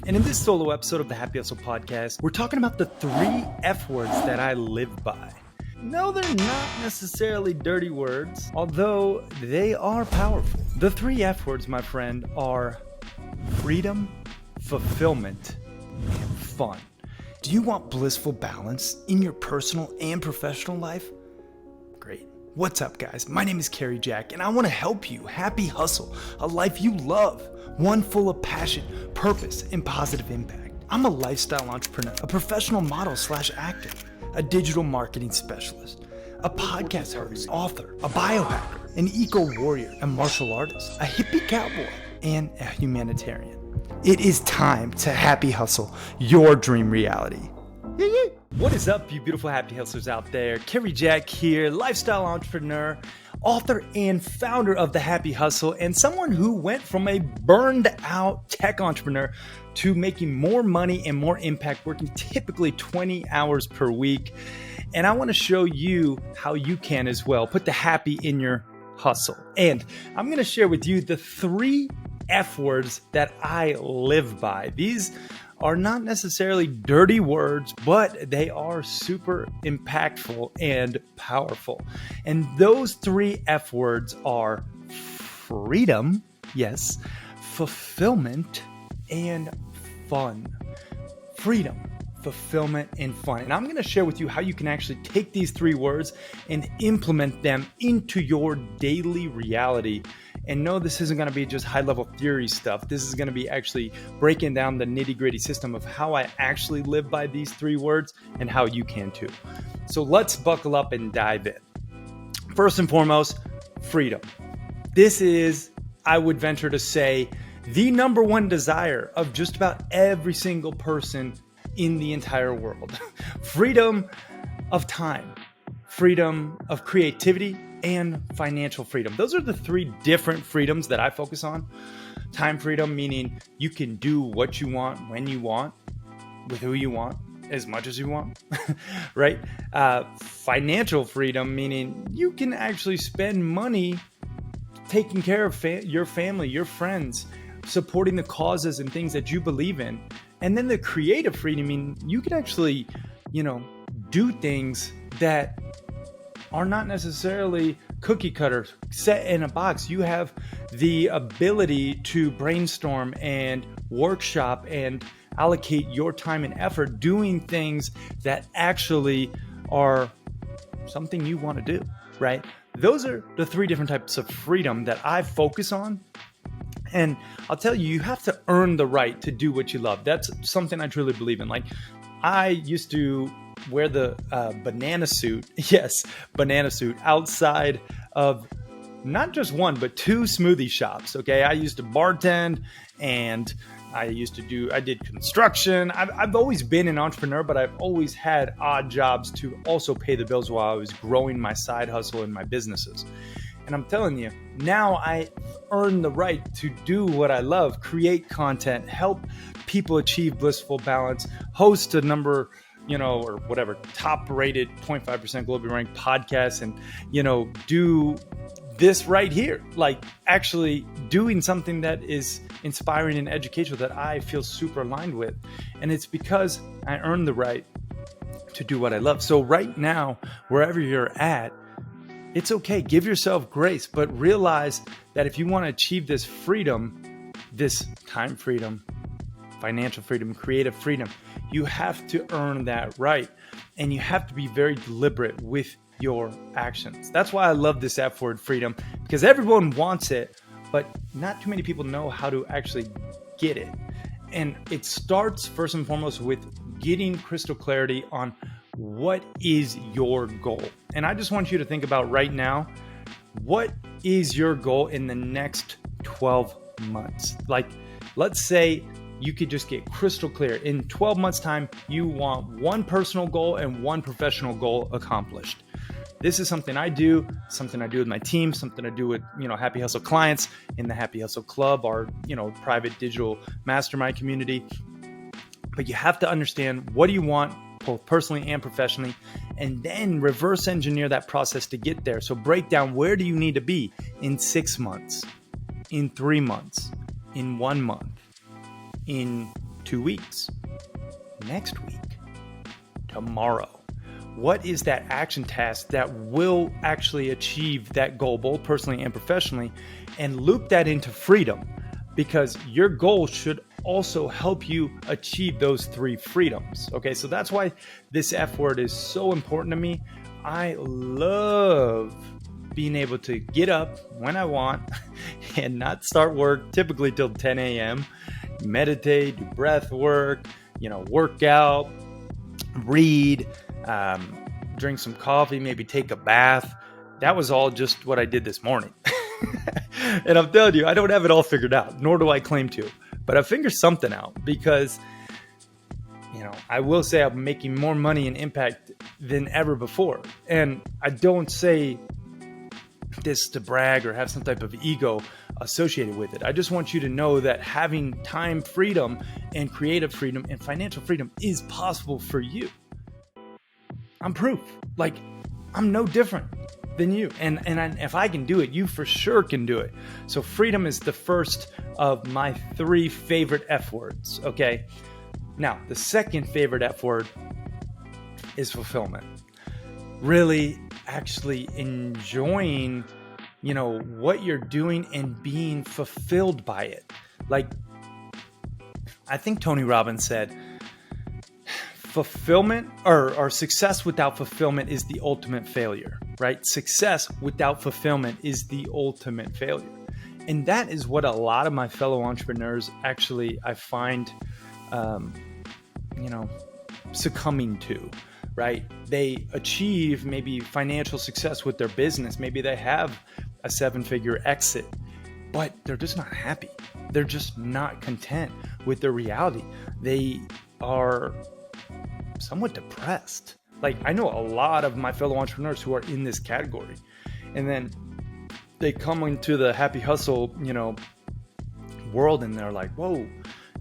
And in this solo episode of the Happy Hustle podcast, we're talking about the 3 F words that I live by. No, they're not necessarily dirty words, although they are powerful. The 3 F words, my friend, are freedom, fulfillment, and fun. Do you want blissful balance in your personal and professional life? Great. What's up, guys? My name is Cary Jack, and I want to help you happy hustle a life you love, one full of passion, purpose, and positive impact. I'm a lifestyle entrepreneur, a professional model/actor, a digital marketing specialist, a podcast host, author, a biohacker, an eco-warrior, a martial artist, a hippie cowboy, and a humanitarian. It is time to happy hustle your dream reality. What is up, you beautiful happy hustlers out there? Cary Jack here, lifestyle entrepreneur, author and founder of The Happy Hustle, and someone who went from a burned out tech entrepreneur to making more money and more impact, working typically 20 hours per week. And I want to show you how you can as well put the happy in your hustle. And I'm going to share with you the 3 F words that I live by. These are not necessarily dirty words, but they are super impactful and powerful. And those 3 F words are freedom, yes, fulfillment, and fun. Freedom, fulfillment, and fun. And I'm going to share with you how you can actually take these 3 words and implement them into your daily reality. And no, this isn't going to be just high-level theory stuff. This is going to be actually breaking down the nitty-gritty system of how I actually live by these 3 words and how you can too. So let's buckle up and dive in. First and foremost, freedom. This is, I would venture to say, the number one desire of just about every single person in the entire world. Freedom of time, freedom of creativity, and financial freedom. Those are the 3 different freedoms that I focus on. Time freedom, meaning you can do what you want, when you want, with who you want, as much as you want, right? Financial freedom, meaning you can actually spend money taking care of your family, your friends, supporting the causes and things that you believe in. And then the creative freedom, meaning you can actually, do things that are not necessarily cookie cutters set in a box. You have the ability to brainstorm and workshop and allocate your time and effort doing things that actually are something you want to do, right? Those are the 3 different types of freedom that I focus on. And I'll tell you, you have to earn the right to do what you love. That's something I truly believe in. Like, I used to wear the banana suit, yes, banana suit, outside of not just 1, but 2 smoothie shops, okay? I used to bartend, and I did construction. I've always been an entrepreneur, but I've always had odd jobs to also pay the bills while I was growing my side hustle and my businesses. And I'm telling you, now I earn the right to do what I love, create content, help people achieve blissful balance, host a number, or whatever, top rated 0.5% globally ranked podcast, and, do this right here, like actually doing something that is inspiring and educational that I feel super aligned with. And it's because I earned the right to do what I love. So right now, wherever you're at, it's okay. Give yourself grace, but realize that if you want to achieve this freedom, this time freedom, financial freedom, creative freedom, you have to earn that right. And you have to be very deliberate with your actions. That's why I love this F word, freedom, because everyone wants it, but not too many people know how to actually get it. And it starts first and foremost with getting crystal clarity on what is your goal. And I just want you to think about right now, what is your goal in the next 12 months? Like, let's say you could just get crystal clear. In 12 months time, you want 1 personal goal and 1 professional goal accomplished. This is something I do with my team, something I do with, Happy Hustle clients in the Happy Hustle Club, our, private digital mastermind community. But you have to understand, what do you want both personally and professionally, and then reverse engineer that process to get there. So break down, where do you need to be in 6 months, in 3 months, in 1 month, in 2 weeks, next week, tomorrow. What is that action task that will actually achieve that goal, both personally and professionally, and loop that into freedom? Because your goal should also help you achieve those 3 freedoms. Okay, so that's why this F word is so important to me. I love being able to get up when I want and not start work typically till 10 a.m., meditate, do breath work, work out, read, drink some coffee, maybe take a bath. That was all just what I did this morning. And I'm telling you, I don't have it all figured out, nor do I claim to, but I figured something out because, I will say I'm making more money and impact than ever before. And I don't say this to brag or have some type of ego associated with it. I just want you to know that having time freedom and creative freedom and financial freedom is possible for you. I'm proof. I'm no different than you. And if I can do it, you for sure can do it. So freedom is the first of my 3 favorite F words. Okay. Now, the second favorite F word is fulfillment. Really actually enjoying, what you're doing and being fulfilled by it. I think Tony Robbins said, fulfillment or success without fulfillment is the ultimate failure, right? Success without fulfillment is the ultimate failure. And that is what a lot of my fellow entrepreneurs actually, I find, succumbing to, right? They achieve maybe financial success with their business. Maybe they have a 7-figure exit, but they're just not happy. They're just not content with their reality. They are somewhat depressed. I know a lot of my fellow entrepreneurs who are in this category, and then they come into the happy hustle, world, and they're like, whoa,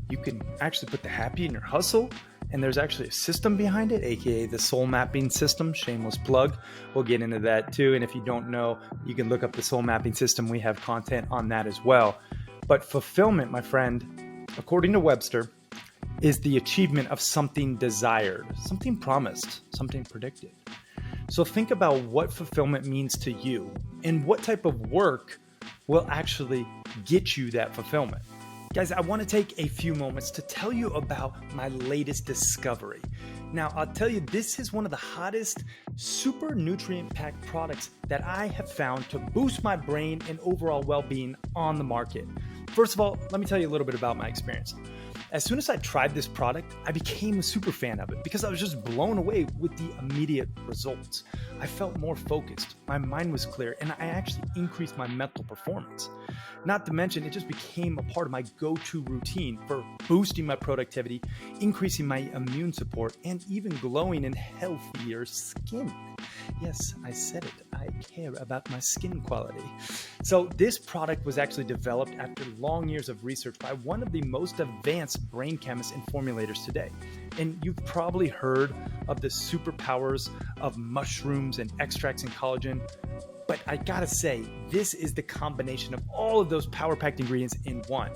you can actually put the happy in your hustle, and there's actually a system behind it, aka the soul mapping system. Shameless plug. We'll get into that too. And if you don't know, you can look up the soul mapping system. We have content on that as well. But fulfillment, my friend, according to Webster, is the achievement of something desired, something promised, something predicted. So think about what fulfillment means to you and what type of work will actually get you that fulfillment. Guys, I want to take a few moments to tell you about my latest discovery. Now, I'll tell you, this is one of the hottest, super nutrient-packed products that I have found to boost my brain and overall well-being on the market. First of all, let me tell you a little bit about my experience. As soon as I tried this product, I became a super fan of it because I was just blown away with the immediate results. I felt more focused, my mind was clear, and I actually increased my mental performance. Not to mention, it just became a part of my go-to routine for boosting my productivity, increasing my immune support, and even glowing and healthier skin. Yes, I said it. I care about my skin quality. So this product was actually developed after long years of research by one of the most advanced brain chemists and formulators today. And you've probably heard of the superpowers of mushrooms and extracts and collagen. But I gotta say, this is the combination of all of those power-packed ingredients in one.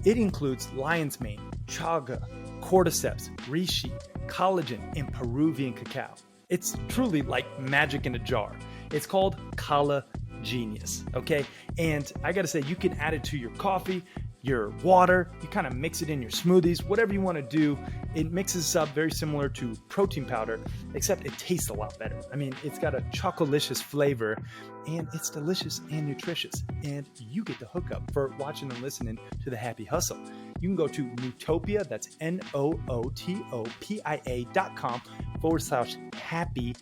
It includes lion's mane, chaga, cordyceps, reishi, collagen, and Peruvian cacao. It's truly like magic in a jar. It's called Colla Genius, okay? And I gotta say, you can add it to your coffee, your water, you kind of mix it in your smoothies, whatever you want to do. It mixes up very similar to protein powder, except it tastes a lot better. I mean, it's got a chocolicious flavor, and it's delicious and nutritious. And you get the hookup for watching and listening to The Happy Hustle. You can go to Nootopia, that's nootopia.com/happy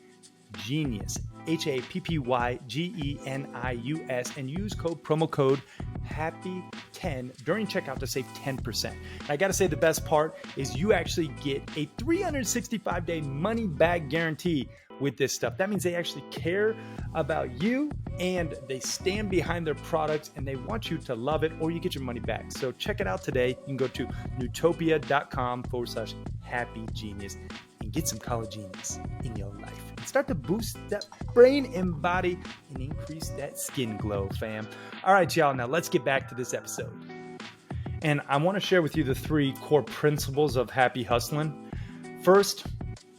genius, HAPPYGENIUS, and use promo code HAPPY10 during checkout to save 10%. And I got to say, the best part is you actually get a 365-day money back guarantee with this stuff. That means they actually care about you and they stand behind their products and they want you to love it, or you get your money back. So check it out today. You can go to nootopia.com/happy genius and get some Colla Genius in your life. And start to boost that brain and body and increase that skin glow, fam. All right, y'all, now let's get back to this episode. And I want to share with you the 3 core principles of happy hustling. First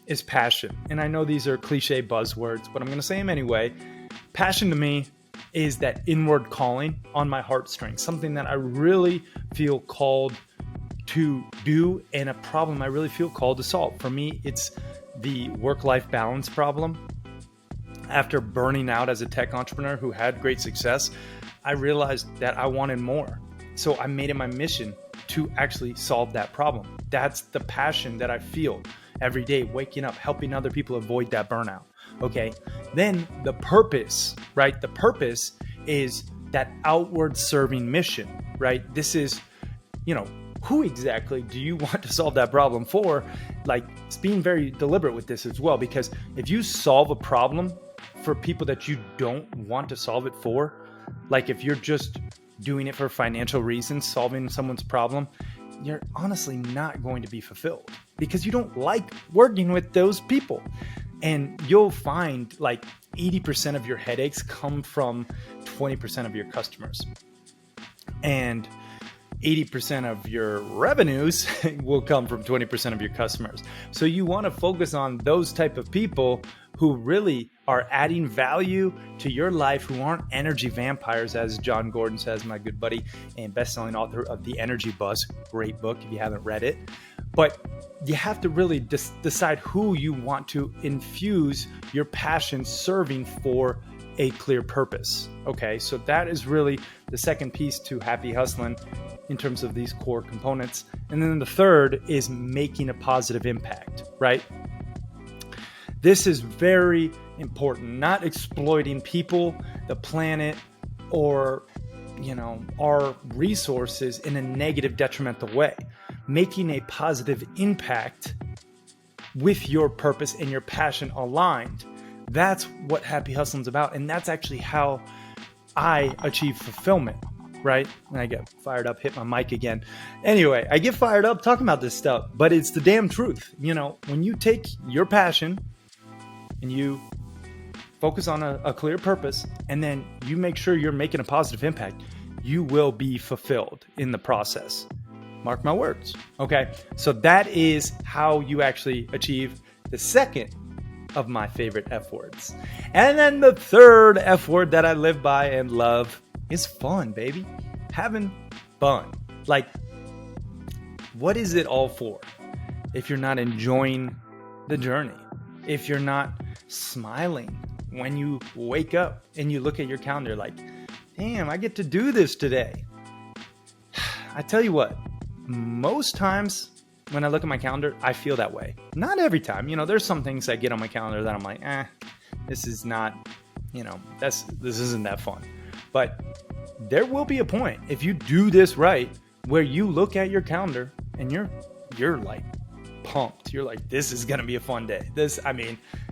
is passion. And I know these are cliche buzzwords, but I'm going to say them anyway. Passion to me is that inward calling on my heartstrings, something that I really feel called to do and a problem I really feel called to solve. For me, it's the work-life balance problem. After burning out as a tech entrepreneur who had great success, I realized that I wanted more. So I made it my mission to actually solve that problem. That's the passion that I feel every day, waking up, helping other people avoid that burnout. Okay. Then the purpose, right? The purpose is that outward serving mission, right? This is, who exactly do you want to solve that problem for? Like, it's being very deliberate with this as well, because if you solve a problem for people that you don't want to solve it for, like if you're just doing it for financial reasons, solving someone's problem, you're honestly not going to be fulfilled because you don't like working with those people. And you'll find like 80% of your headaches come from 20% of your customers. And 80% of your revenues will come from 20% of your customers. So you want to focus on those type of people who really are adding value to your life, who aren't energy vampires, as John Gordon says, my good buddy and best-selling author of The Energy Buzz. Great book if you haven't read it. But you have to really decide who you want to infuse your passion serving for a clear purpose. Okay, so that is really the second piece to happy hustling in terms of these core components. And then the third is making a positive impact, right? This is very important, not exploiting people, the planet, or, our resources in a negative, detrimental way. Making a positive impact with your purpose and your passion aligned. That's what happy hustling is about. And that's actually how I achieve fulfillment, right? And I get fired up, hit my mic again. Anyway, I get fired up talking about this stuff, but it's the damn truth. When you take your passion and you focus on a clear purpose, and then you make sure you're making a positive impact, you will be fulfilled in the process. Mark my words. Okay. So that is how you actually achieve the second of my favorite F words. And then the third F word that I live by and love is fun, baby. Having fun. Like, what is it all for if you're not enjoying the journey? If you're not smiling when you wake up and you look at your calendar like, damn, I get to do this today. I tell you what, most times when I look at my calendar, I feel that way. Not every time. There's some things I get on my calendar that I'm like, this is not, this isn't that fun. But there will be a point, if you do this right, where you look at your calendar and you're like pumped. You're like, this is going to be a fun day.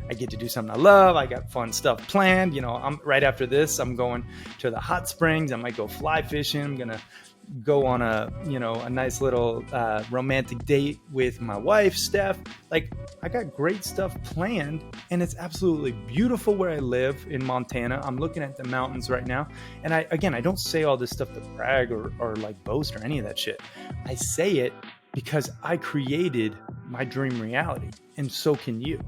I get to do something I love. I got fun stuff planned. I'm right after this, I'm going to the hot springs. I might go fly fishing. I'm going to go on a nice little romantic date with my wife, Steph. Like, I got great stuff planned, and it's absolutely beautiful where I live in Montana. I'm looking at the mountains right now. And I don't say all this stuff to brag or like boast or any of that shit. I say it because I created my dream reality, and so can you.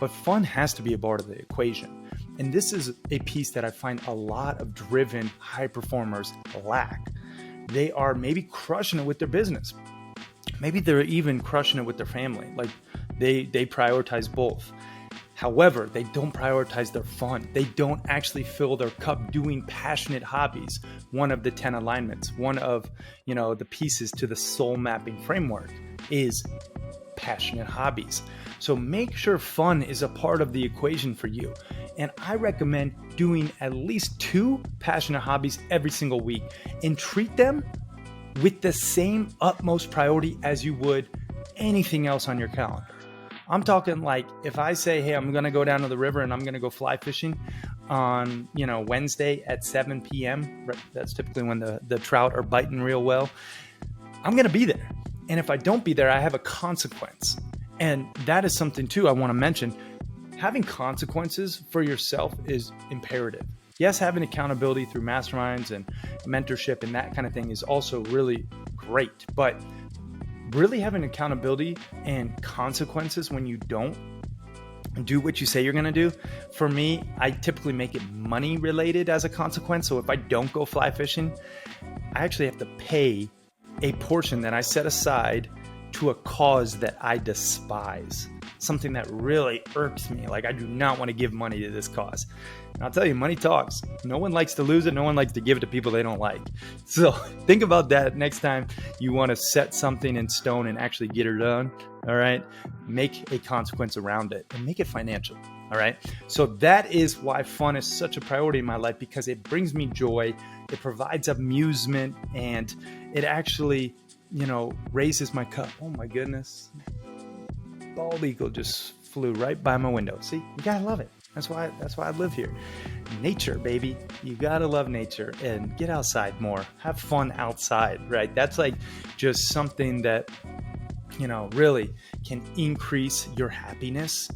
But fun has to be a part of the equation. And this is a piece that I find a lot of driven high performers lack. They are maybe crushing it with their business. Maybe they're even crushing it with their family. Like they prioritize both. However, they don't prioritize their fun. They don't actually fill their cup doing passionate hobbies. One of the 10 alignments, one of, the pieces to the soul mapping framework is passionate hobbies. So make sure fun is a part of the equation for you. And I recommend doing at least 2 passionate hobbies every single week and treat them with the same utmost priority as you would anything else on your calendar. I'm talking like if I say, hey, I'm going to go down to the river and I'm going to go fly fishing on, Wednesday at 7 p.m. That's typically when the trout are biting real well. I'm going to be there. And if I don't be there, I have a consequence. And that is something too I want to mention. Having consequences for yourself is imperative. Yes, having accountability through masterminds and mentorship and that kind of thing is also really great, but really having accountability and consequences when you don't do what you say you're going to do. For me, I typically make it money related as a consequence. So if I don't go fly fishing, I actually have to pay a portion that I set aside to a cause that I despise, something that really irks me. Like, I do not want to give money to this cause. And I'll tell you, money talks. No one likes to lose it. No one likes to give it to people they don't like. So think about that next time you want to set something in stone and actually get it done. All right. Make a consequence around it and make it financial. All right. So that is why fun is such a priority in my life, because it brings me joy. It provides amusement, and it actually, raises my cup. Oh my goodness. Bald eagle just flew right by my window. See, you gotta love it. That's why I live here. Nature, baby. You gotta love nature and get outside more. Have fun outside, right? That's like just something that, really can increase your happiness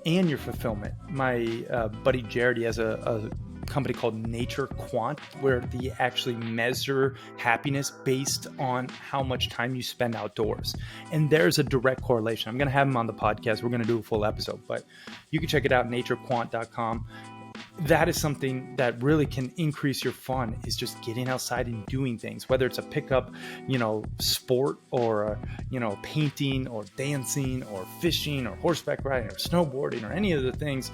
and your fulfillment. My buddy Jared, he has a company called Nature Quant, where they actually measure happiness based on how much time you spend outdoors. And there's a direct correlation. I'm going to have him on the podcast. We're going to do a full episode, but you can check it out, naturequant.com. That is something that really can increase your fun, is just getting outside and doing things, whether it's a pickup, sport, or, painting or dancing or fishing or horseback riding or snowboarding or any of the things.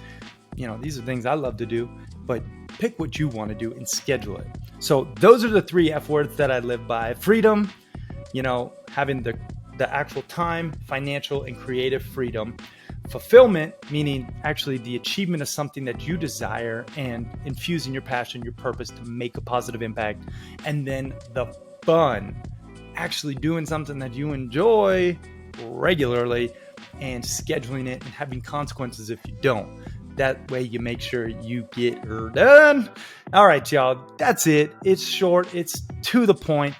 These are things I love to do, but pick what you want to do and schedule it. So those are the 3 F words that I live by: freedom, having the actual time, financial and creative freedom; fulfillment, meaning actually the achievement of something that you desire and infusing your passion, your purpose to make a positive impact; and then the fun, actually doing something that you enjoy regularly and scheduling it and having consequences if you don't. That way you make sure you get her done. All right, y'all. That's it. It's short. It's to the point.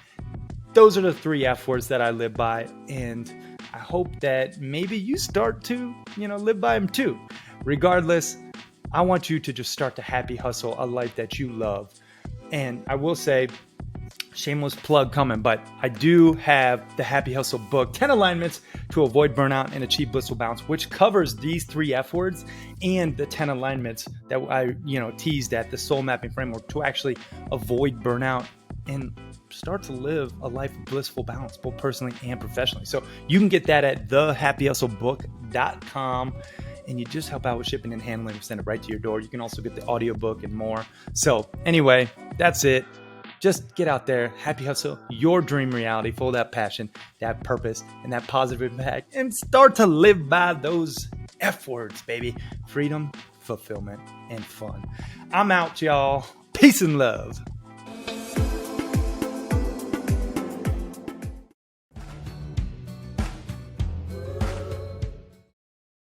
Those are the 3 F words that I live by. And I hope that maybe you start to, live by them too. Regardless, I want you to just start to happy hustle a life that you love. And I will say, shameless plug coming, but I do have the Happy Hustle book, 10 alignments to avoid burnout and achieve blissful balance, which covers these 3 F words and the 10 alignments that I, teased at, the soul mapping framework to actually avoid burnout and start to live a life of blissful balance, both personally and professionally. So you can get that at thehappyhustlebook.com. And you just help out with shipping and handling. We send it right to your door. You can also get the audiobook and more. So anyway, that's it. Just get out there, happy hustle your dream reality, full of that passion, that purpose, and that positive impact, and start to live by those F words, baby. Freedom, fulfillment, and fun. I'm out, y'all. Peace and love.